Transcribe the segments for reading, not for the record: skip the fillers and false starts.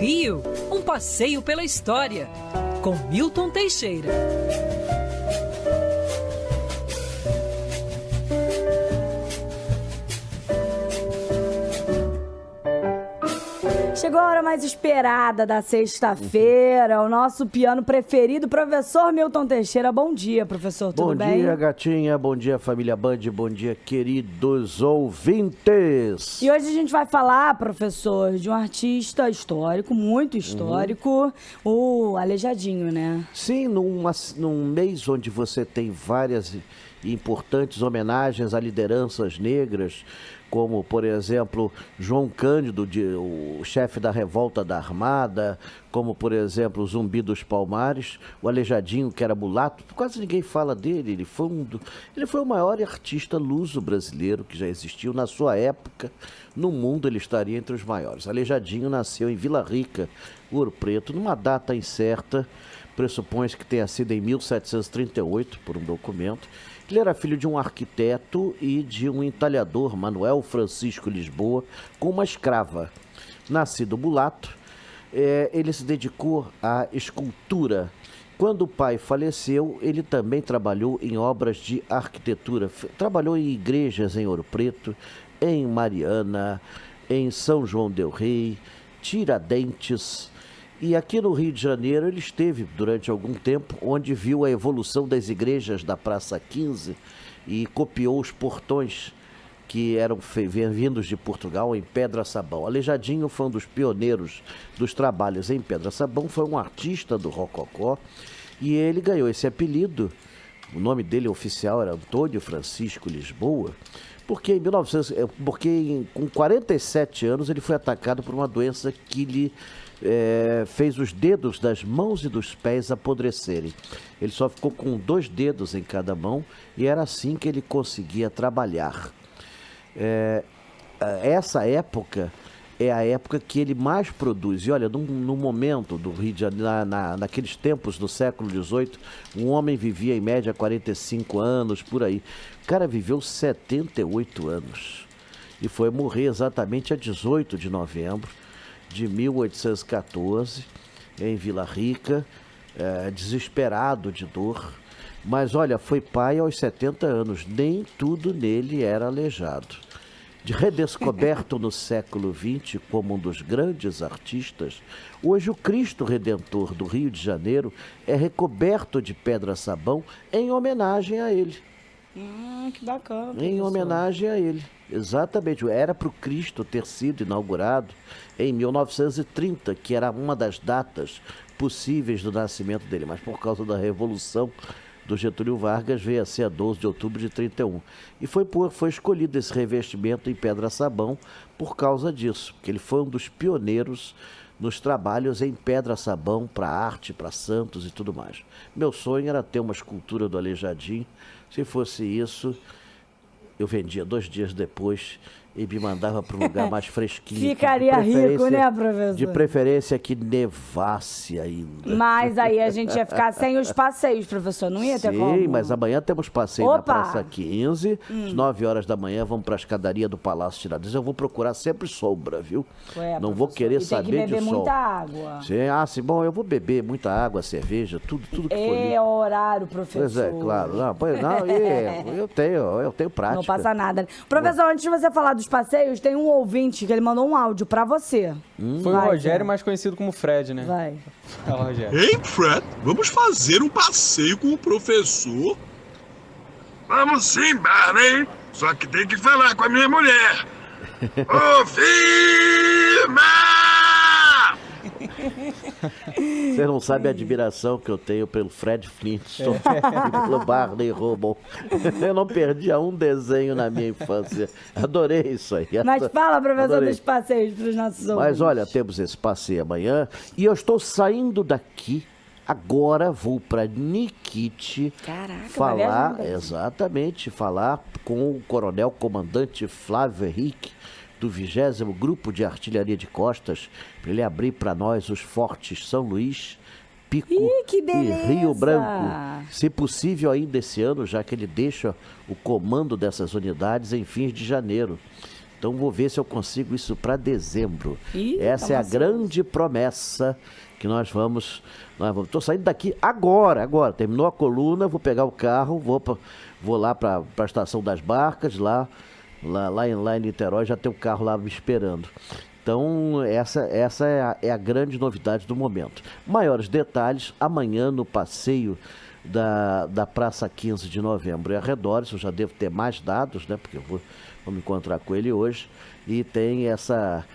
Rio, um passeio pela história, com Milton Teixeira. Chegou a hora mais esperada da sexta-feira, o nosso piano preferido, professor Milton Teixeira. Bom dia, professor, tudo bem? Bom dia, gatinha, bom dia, família Band, bom dia, queridos ouvintes. E hoje a gente vai falar, professor, de um artista histórico, muito histórico, o Aleijadinho, né? Sim, num mês onde você tem várias importantes homenagens a lideranças negras, como, por exemplo, João Cândido, o chefe da revolta da Armada, como, por exemplo, o Zumbi dos Palmares, o Aleijadinho, que era mulato, quase ninguém fala dele, ele foi o maior artista luso brasileiro que já existiu na sua época, no mundo ele estaria entre os maiores. Aleijadinho nasceu em Vila Rica, Ouro Preto, numa data incerta, pressupõe-se que tenha sido em 1738, por um documento. Ele era filho de um arquiteto e de um entalhador, Manuel Francisco Lisboa, com uma escrava. Nascido mulato, ele se dedicou à escultura. Quando o pai faleceu, ele também trabalhou em obras de arquitetura. Trabalhou em igrejas em Ouro Preto, em Mariana, em São João del Rei, Tiradentes. E aqui no Rio de Janeiro ele esteve durante algum tempo, onde viu a evolução das igrejas da Praça 15 e copiou os portões que eram vindos de Portugal em pedra-sabão. Aleijadinho foi um dos pioneiros dos trabalhos em pedra-sabão, foi um artista do rococó e ele ganhou esse apelido. O nome dele oficial era Antônio Francisco Lisboa, porque com 47 anos ele foi atacado por uma doença que lhe fez os dedos das mãos e dos pés apodrecerem. Ele só ficou com 2 dedos em cada mão e era assim que ele conseguia trabalhar. Essa época é a época que ele mais produz. E olha, no momento do Rio de Janeiro, naqueles tempos do século XVIII, um homem vivia em média 45 anos, por aí. O cara viveu 78 anos e foi morrer exatamente a 18 de novembro de 1814, em Vila Rica, desesperado de dor. Mas olha, foi pai aos 70 anos, nem tudo nele era aleijado. Redescoberto no século XX como um dos grandes artistas, hoje o Cristo Redentor do Rio de Janeiro é recoberto de pedra-sabão em homenagem a ele. Que bacana. Em homenagem a ele, exatamente. Era para o Cristo ter sido inaugurado em 1930, que era uma das datas possíveis do nascimento dele, mas por causa da Revolução do Getúlio Vargas veio a ser a 12 de outubro de 31. E foi escolhido esse revestimento em pedra-sabão por causa disso, porque ele foi um dos pioneiros nos trabalhos em pedra-sabão para arte, para santos e tudo mais. Meu sonho era ter uma escultura do Aleijadinho. Se fosse isso, eu vendia 2 dias depois e me mandava para um lugar mais fresquinho. Ficaria rico, né, professor? De preferência que nevasse ainda. Mas aí a gente ia ficar sem os passeios, professor, não ia ter como? Sim, mas amanhã temos passeio na Praça 15, às 9 horas da manhã, vamos para a escadaria do Palácio Tiradentes. Eu vou procurar sempre sombra, viu? Não vou querer saber de sol. Tem que beber muita água. Sim, bom, eu vou beber muita água, cerveja, tudo que for. É horário, professor. Pois é, claro. Eu tenho prática. Não passa nada. Professor, antes de você falar dos passeios, tem um ouvinte que ele mandou um áudio pra você. Foi o Rogério, mais conhecido como Fred, né? Vai. Fala, Rogério. Ei, Fred, vamos fazer um passeio com o professor? Vamos sim, Barney. Só que tem que falar com a minha mulher. Ô, firma! Você não sabe a admiração que eu tenho pelo Fred Flintstone e pelo Barney Rubble. Eu não perdia um desenho na minha infância. Adorei isso aí. Mas fala, professor, dos passeios para os nossos ouvintes. Mas olha, temos esse passeio amanhã e eu estou saindo daqui. Agora vou para Nikit falar com o coronel comandante Flávio Henrique, do 20º Grupo de Artilharia de Costas, para ele abrir para nós os fortes São Luís, Pico e Rio Branco. Se possível ainda esse ano, já que ele deixa o comando dessas unidades em fins de janeiro. Então vou ver se eu consigo isso para dezembro. tá Essa é a grande promessa que nós vamos. Estou saindo daqui agora. Terminou a coluna, vou pegar o carro, vou lá para a Estação das Barcas, lá em Niterói, já tem o carro lá me esperando. Então, essa é a grande novidade do momento. Maiores detalhes, amanhã no passeio da Praça 15 de Novembro e arredores. Eu já devo ter mais dados, né? Porque eu vou me encontrar com ele hoje. E tem essa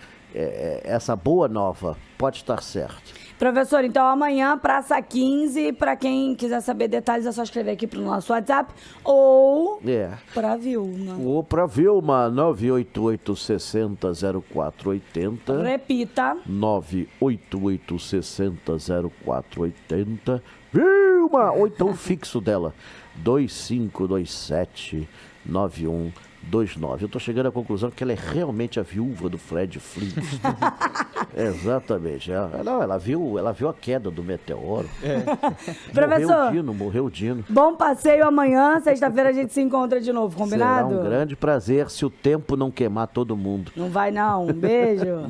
boa nova, pode estar certo. Professor, então amanhã, Praça 15, para quem quiser saber detalhes é só escrever aqui pro nosso WhatsApp ou para Vilma. Ou para Vilma, 988-60-0480. Repita. 988-60-0480. Vilma! Ou então o fixo dela, 2527-9129. Eu tô chegando à conclusão que ela é realmente a viúva do Fred Flintstone. Exatamente. Ela viu a queda do meteoro. Professor, Morreu o Dino. Bom passeio amanhã. Sexta-feira a gente se encontra de novo, combinado? Será um grande prazer se o tempo não queimar todo mundo. Não vai não. Um beijo.